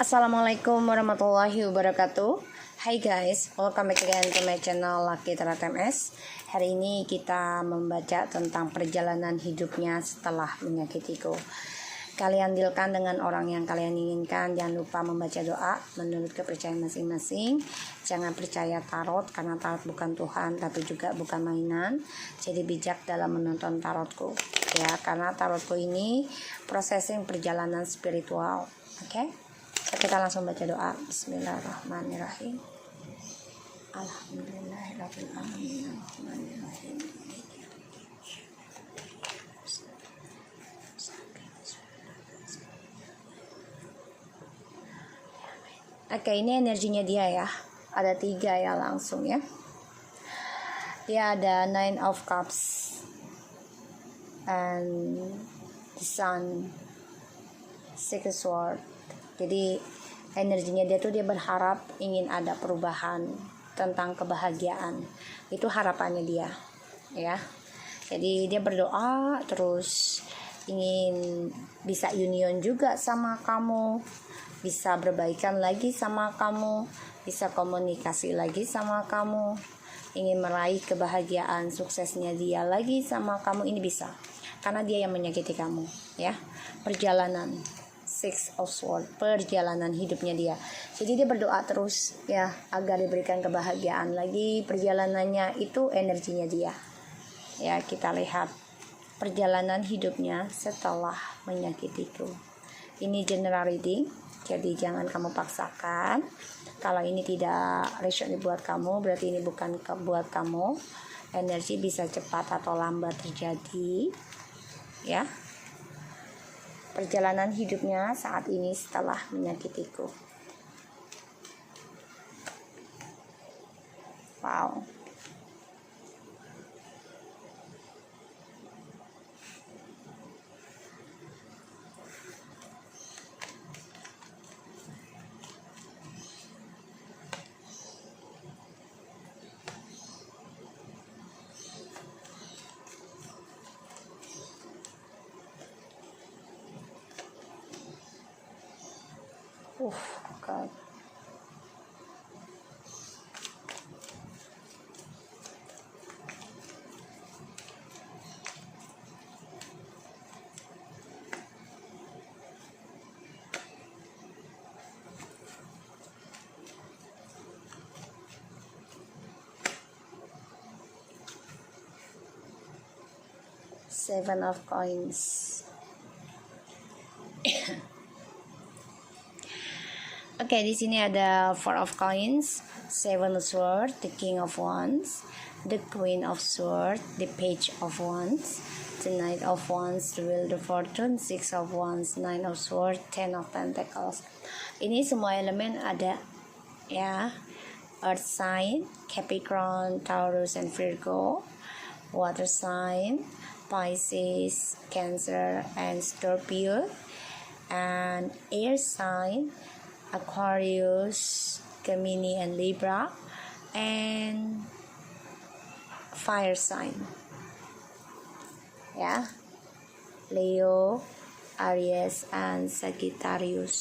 Assalamualaikum warahmatullahi wabarakatuh. Hai guys, welcome back again to my channel Lucky Tarot MS. Hari ini kita membaca tentang perjalanan hidupnya setelah menyakitiku. Kalian dealkan dengan orang yang kalian inginkan. Jangan lupa membaca doa menurut kepercayaan masing-masing. Jangan percaya tarot, karena tarot bukan Tuhan, tapi juga bukan mainan. Jadi bijak dalam menonton tarotku, ya, karena tarotku ini processing perjalanan spiritual. Oke? Kita langsung baca doa. Bismillahirrahmanirrahim. Alhamdulillahirabbil alamin. Arrahmanirrahim. Oke, ini energinya dia ya. Ada 3 ya langsung ya. Dia ada 9 of Cups and the Sun, 6 Sword. Jadi energinya dia tuh dia berharap ingin ada perubahan tentang kebahagiaan. Itu harapannya dia, ya. Jadi dia berdoa terus ingin bisa union juga sama kamu, bisa berbaikan lagi sama kamu, bisa komunikasi lagi sama kamu, ingin meraih kebahagiaan suksesnya dia lagi sama kamu. Ini bisa, karena dia yang menyakiti kamu, ya. Perjalanan 6 of Swords, perjalanan hidupnya dia. Jadi dia berdoa terus ya agar diberikan kebahagiaan lagi. Perjalanannya itu energinya dia. Ya, kita lihat perjalanan hidupnya setelah menyakitiku. Ini general reading, jadi jangan kamu paksakan. Kalau ini tidak resonate buat kamu, berarti ini bukan buat kamu. Energi bisa cepat atau lambat terjadi, ya. Perjalanan hidupnya saat ini setelah menyakitiku. Wow. God. Seven of Coins. Oke, di sini ada 4 of Coins, 7 of Swords, the King of Wands, the Queen of Swords, the Page of Wands, the Knight of Wands, the Wheel of Fortune, 6 of Wands, 9 of Swords, 10 of Pentacles. Ini semua elemen ada, ya. Earth sign, Capricorn, Taurus, and Virgo. Water sign, Pisces, Cancer, and Scorpio. And air sign, Aquarius, Gemini, and Libra. And fire sign, ya, Leo, Aries, and Sagittarius.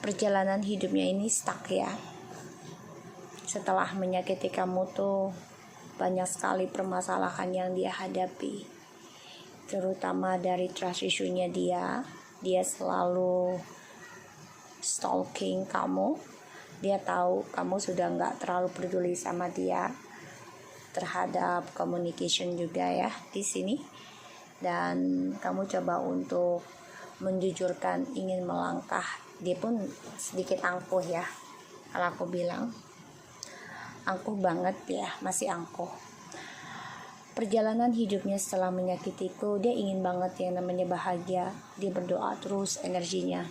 Perjalanan hidupnya ini stuck ya. Setelah menyakiti kamu tuh banyak sekali permasalahan yang dia hadapi, terutama dari trust issue-nya dia. Dia selalu stalking kamu. Dia tahu kamu sudah nggak terlalu peduli sama dia, terhadap communication juga ya di sini. Dan kamu coba untuk menjujurkan ingin melangkah. Dia pun sedikit angkuh ya. Kalau aku bilang angkuh banget ya, masih angkuh. Perjalanan hidupnya setelah menyakitiku, dia ingin banget yang namanya bahagia. Dia berdoa terus energinya,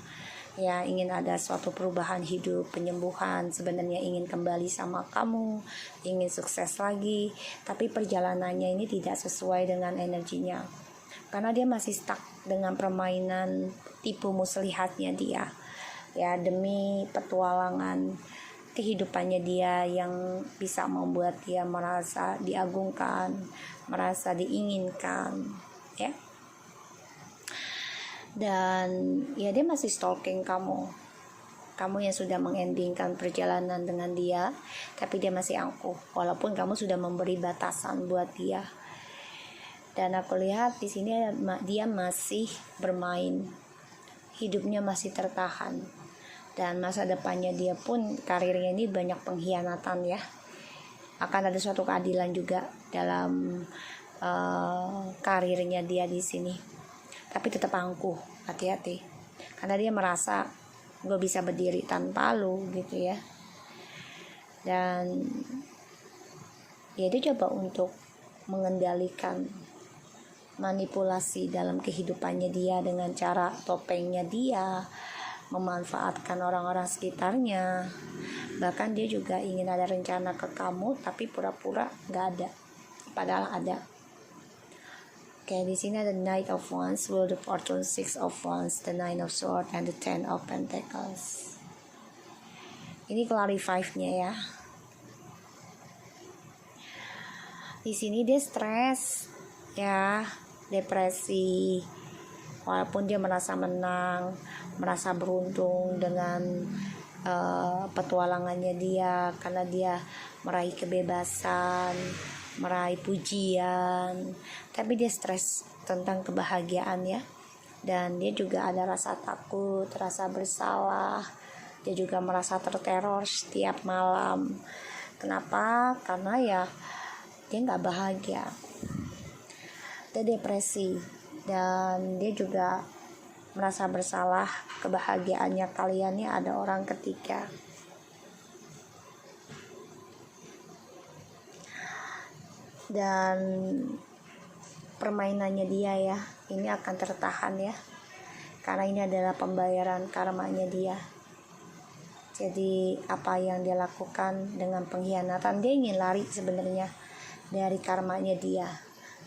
ya, ingin ada suatu perubahan hidup, penyembuhan. Sebenarnya ingin kembali sama kamu, ingin sukses lagi. Tapi perjalanannya ini tidak sesuai dengan energinya, karena dia masih stuck dengan permainan tipu muslihatnya dia, ya, demi petualangan kehidupannya dia yang bisa membuat dia merasa diagungkan, merasa diinginkan, ya. Dan ya dia masih stalking kamu yang sudah mengendingkan perjalanan dengan dia, tapi dia masih angkuh walaupun kamu sudah memberi batasan buat dia. Dan aku lihat di sini dia masih bermain, hidupnya masih tertahan, dan masa depannya dia pun, karirnya ini banyak pengkhianatan ya. Akan ada suatu keadilan juga dalam karirnya dia di sini, tapi tetap angkuh, hati-hati, karena dia merasa gue bisa berdiri tanpa lu gitu ya. Dan ya dia coba untuk mengendalikan manipulasi dalam kehidupannya dia dengan cara topengnya dia, memanfaatkan orang-orang sekitarnya. Bahkan dia juga ingin ada rencana ke kamu tapi pura-pura nggak ada, padahal ada. Oke, di sini ada Knight of Wands, World of Fortune, Six of Wands, the Nine of Swords, and the Ten of Pentacles. Ini clarify-nya ya. Di sini dia stres ya, depresi, walaupun dia merasa menang, merasa beruntung dengan petualangannya dia, karena dia meraih kebebasan, meraih pujian, tapi dia stres tentang kebahagiaan ya. Dan dia juga ada rasa takut, rasa bersalah, dia juga merasa terteror setiap malam. Kenapa? Karena ya dia nggak bahagia, dia depresi, dan dia juga merasa bersalah kebahagiaannya kalian ini ada orang ketiga. Dan permainannya dia ya, ini akan tertahan ya, karena ini adalah pembayaran karmanya dia. Jadi apa yang dia lakukan dengan pengkhianatan, dia ingin lari sebenarnya dari karmanya dia,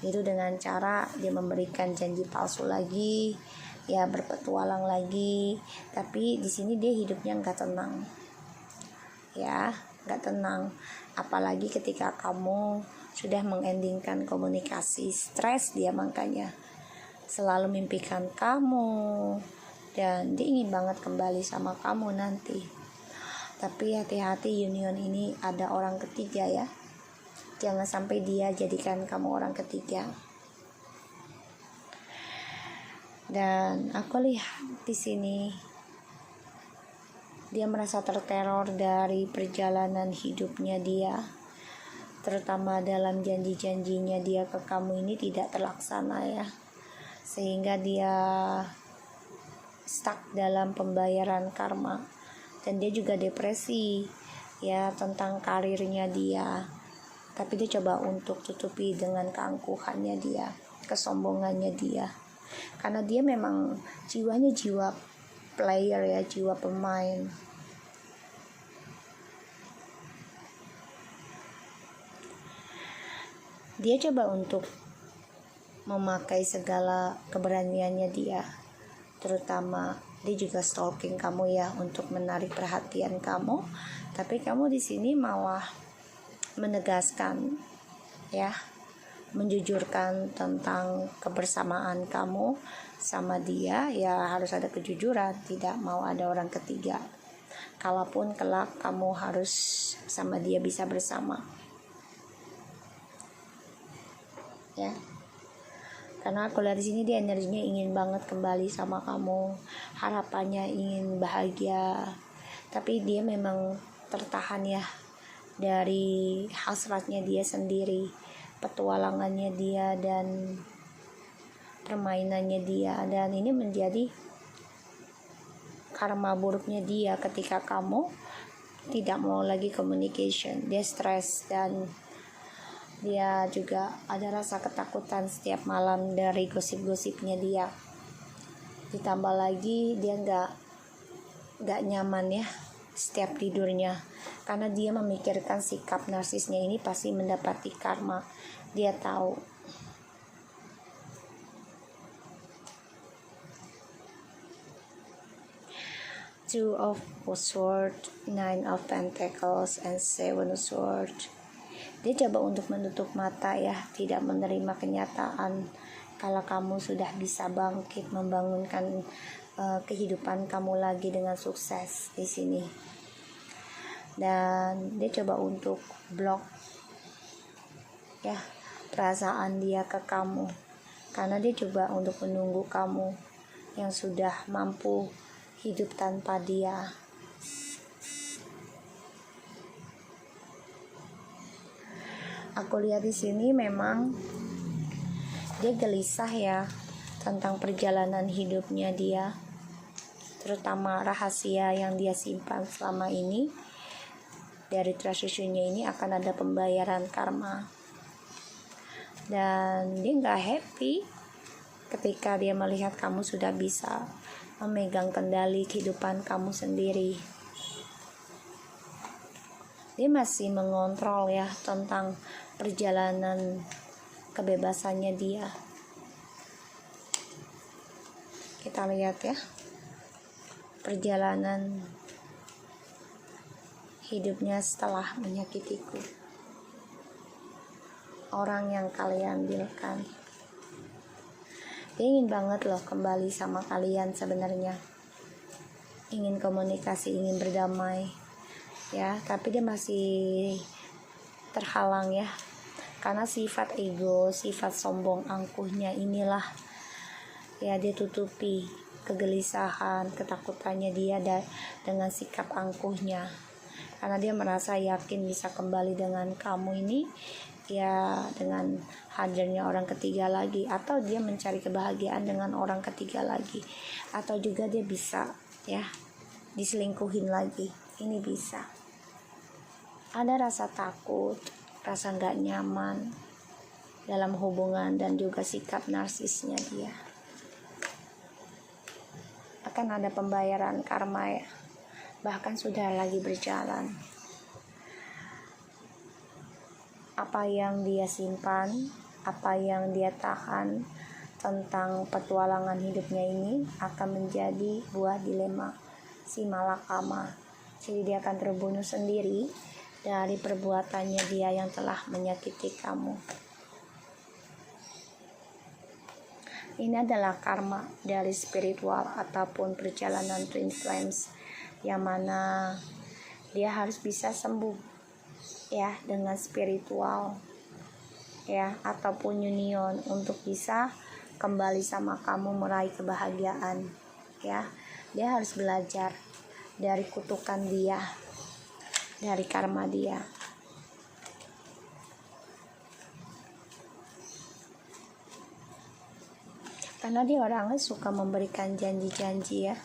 itu dengan cara dia memberikan janji palsu lagi ya, berpetualang lagi. Tapi di sini dia hidupnya nggak tenang ya, nggak tenang, apalagi ketika kamu sudah mengendingkan komunikasi. Stres dia, makanya selalu mimpikan kamu, dan dia ingin banget kembali sama kamu nanti. Tapi hati-hati, union ini ada orang ketiga ya, jangan sampai dia jadikan kamu orang ketiga. Dan aku lihat di sini dia merasa terteror dari perjalanan hidupnya dia, terutama dalam janji-janjinya dia ke kamu ini tidak terlaksana ya, sehingga dia stuck dalam pembayaran karma. Dan dia juga depresi ya tentang karirnya dia, tapi dia coba untuk tutupi dengan keangkuhannya dia, kesombongannya dia, karena dia memang jiwanya jiwa player ya, jiwa pemain. Dia coba untuk memakai segala keberaniannya dia, terutama dia juga stalking kamu ya untuk menarik perhatian kamu. Tapi kamu di sini malah menegaskan ya, menjujurkan tentang kebersamaan kamu sama dia ya, harus ada kejujuran, tidak mau ada orang ketiga. Kalaupun kelak kamu harus sama dia bisa bersama ya, karena aku lihat di sini dia energinya ingin banget kembali sama kamu, harapannya ingin bahagia, tapi dia memang tertahan ya dari hasratnya dia sendiri, petualangannya dia, dan permainannya dia. Dan ini menjadi karma buruknya dia ketika kamu tidak mau lagi communication. Dia stres, dan dia juga ada rasa ketakutan setiap malam dari gosip-gosipnya dia. Ditambah lagi dia nggak nyaman ya setiap tidurnya, karena dia memikirkan sikap narsisnya ini pasti mendapati karma. Dia tahu. Two of Swords, Nine of Pentacles, and Seven of Swords. Dia coba untuk menutup mata ya, tidak menerima kenyataan kalau kamu sudah bisa bangkit membangunkan kehidupan kamu lagi dengan sukses di sini. Dan dia coba untuk blok ya perasaan dia ke kamu, karena dia coba untuk menunggu kamu yang sudah mampu hidup tanpa dia. Aku lihat di sini memang dia gelisah ya tentang perjalanan hidupnya dia, terutama rahasia yang dia simpan selama ini. Dari transitionnya ini akan ada pembayaran karma, dan dia nggak happy ketika dia melihat kamu sudah bisa memegang kendali kehidupan kamu sendiri. Dia masih mengontrol ya tentang perjalanan kebebasannya dia. Kita lihat ya perjalanan hidupnya setelah menyakitiku. Orang yang kalian ambilkan, dia ingin banget loh kembali sama kalian sebenarnya, ingin komunikasi, ingin berdamai ya, tapi dia masih terhalang ya, karena sifat ego, sifat sombong angkuhnya inilah ya, dia tutupi kegelisahan, ketakutannya dia dengan sikap angkuhnya, karena dia merasa yakin bisa kembali dengan kamu ini ya, dengan hadirnya orang ketiga lagi, atau dia mencari kebahagiaan dengan orang ketiga lagi, atau juga dia bisa ya diselingkuhin lagi. Ini bisa ada rasa takut, rasa gak nyaman dalam hubungan, dan juga sikap narsisnya dia. Akan ada pembayaran karma ya, bahkan sudah lagi berjalan. Apa yang dia simpan, apa yang dia tahan tentang petualangan hidupnya ini akan menjadi buah dilema si malakama. Jadi dia akan terbunuh sendiri dari perbuatannya dia yang telah menyakiti kamu. Ini adalah karma dari spiritual ataupun perjalanan twin flames, yang mana dia harus bisa sembuh ya dengan spiritual ya, ataupun union untuk bisa kembali sama kamu meraih kebahagiaan ya. Dia harus belajar dari kutukan dia, dari karma dia. Karena dia orangnya suka memberikan janji-janji ya,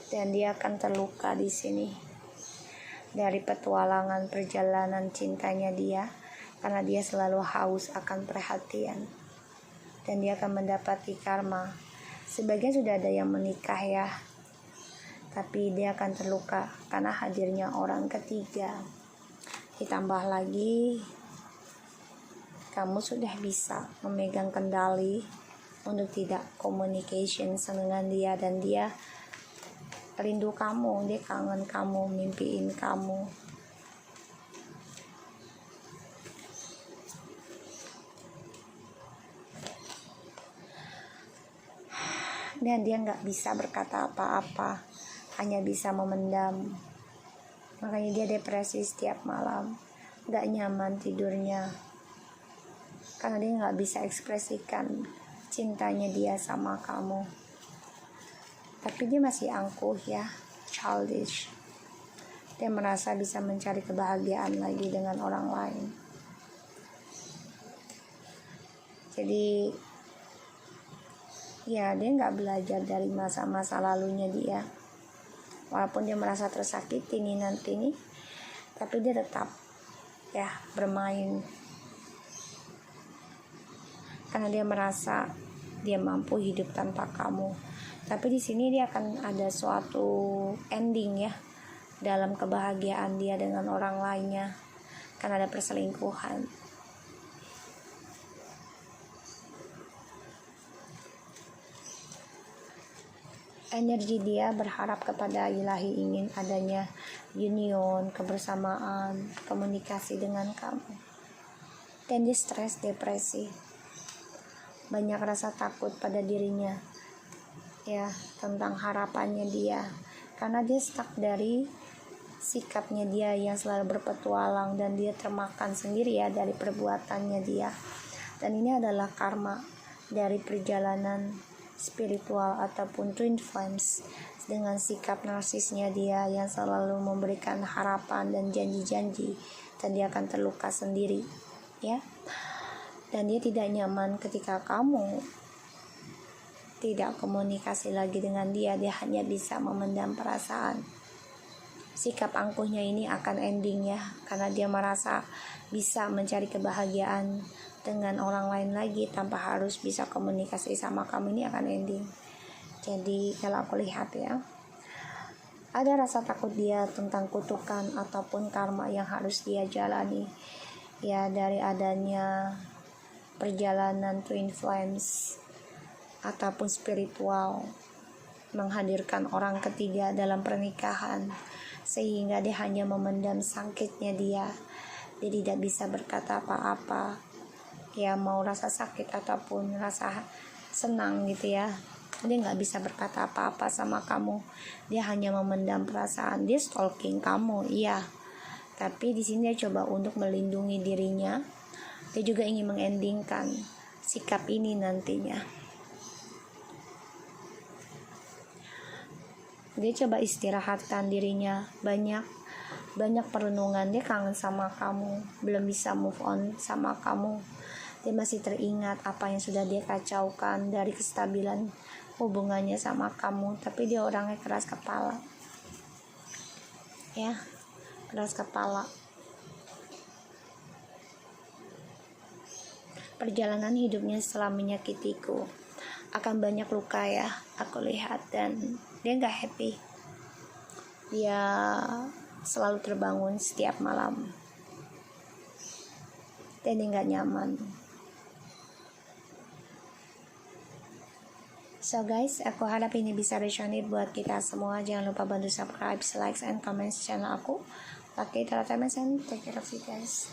dan dia akan terluka di sini dari petualangan perjalanan cintanya dia, karena dia selalu haus akan perhatian, dan dia akan mendapati karma. Sebagian sudah ada yang menikah ya, tapi dia akan terluka karena hadirnya orang ketiga. Ditambah lagi kamu sudah bisa memegang kendali untuk tidak communication dengan dia, dan dia rindu kamu, dia kangen kamu, mimpiin kamu. Dan dia nggak bisa berkata apa-apa, hanya bisa memendam. Makanya dia depresi setiap malam, nggak nyaman tidurnya, karena dia nggak bisa ekspresikan cintanya dia sama kamu. Tapi dia masih angkuh ya, childish. Dia merasa bisa mencari kebahagiaan lagi dengan orang lain. Jadi ya dia nggak belajar dari masa-masa lalunya dia. Walaupun dia merasa tersakiti nanti nih, tapi dia tetap ya bermain, karena dia merasa dia mampu hidup tanpa kamu. Tapi di sini dia akan ada suatu ending ya dalam kebahagiaan dia dengan orang lainnya, karena ada perselingkuhan. Energi dia berharap kepada ilahi, ingin adanya union, kebersamaan, komunikasi dengan kamu. Dan dia stres, depresi. banyak rasa takut pada dirinya ya, tentang harapannya dia, karena dia stuck dari sikapnya dia yang selalu berpetualang, dan dia termakan sendiri ya dari perbuatannya dia. Dan ini adalah karma dari perjalanan spiritual ataupun twin flames, dengan sikap narsisnya dia yang selalu memberikan harapan dan janji-janji, dan dia akan terluka sendiri ya. Dan dia tidak nyaman ketika kamu tidak komunikasi lagi dengan dia. Dia hanya bisa memendam perasaan. Sikap angkuhnya ini akan ending ya, karena dia merasa bisa mencari kebahagiaan dengan orang lain lagi tanpa harus bisa komunikasi sama kamu. Ini akan ending. Jadi kalau aku lihat ya, ada rasa takut dia tentang kutukan ataupun karma yang harus dia jalani ya, dari adanya perjalanan twin flames ataupun spiritual menghadirkan orang ketiga dalam pernikahan, sehingga dia hanya memendam sakitnya dia tidak bisa berkata apa-apa ya, mau rasa sakit ataupun rasa senang gitu ya, dia nggak bisa berkata apa-apa sama kamu. Dia hanya memendam perasaan. Dia stalking kamu iya, tapi di sini dia coba untuk melindungi dirinya. Dia juga ingin mengendingkan sikap ini nantinya. Dia coba istirahatkan dirinya, banyak perenungan. Dia kangen sama kamu, belum bisa move on sama kamu. Dia masih teringat apa yang sudah dia kacaukan dari kestabilan hubungannya sama kamu. Tapi dia orangnya keras kepala ya, keras kepala. Perjalanan hidupnya setelah menyakitiku akan banyak luka ya, aku lihat. Dan dia gak happy. Dia selalu terbangun setiap malam, dan dia gak nyaman. So guys, aku harap ini bisa resonate buat kita semua. Jangan lupa bantu subscribe, like, and comment channel aku. Pakai entertainment, and take care of you guys.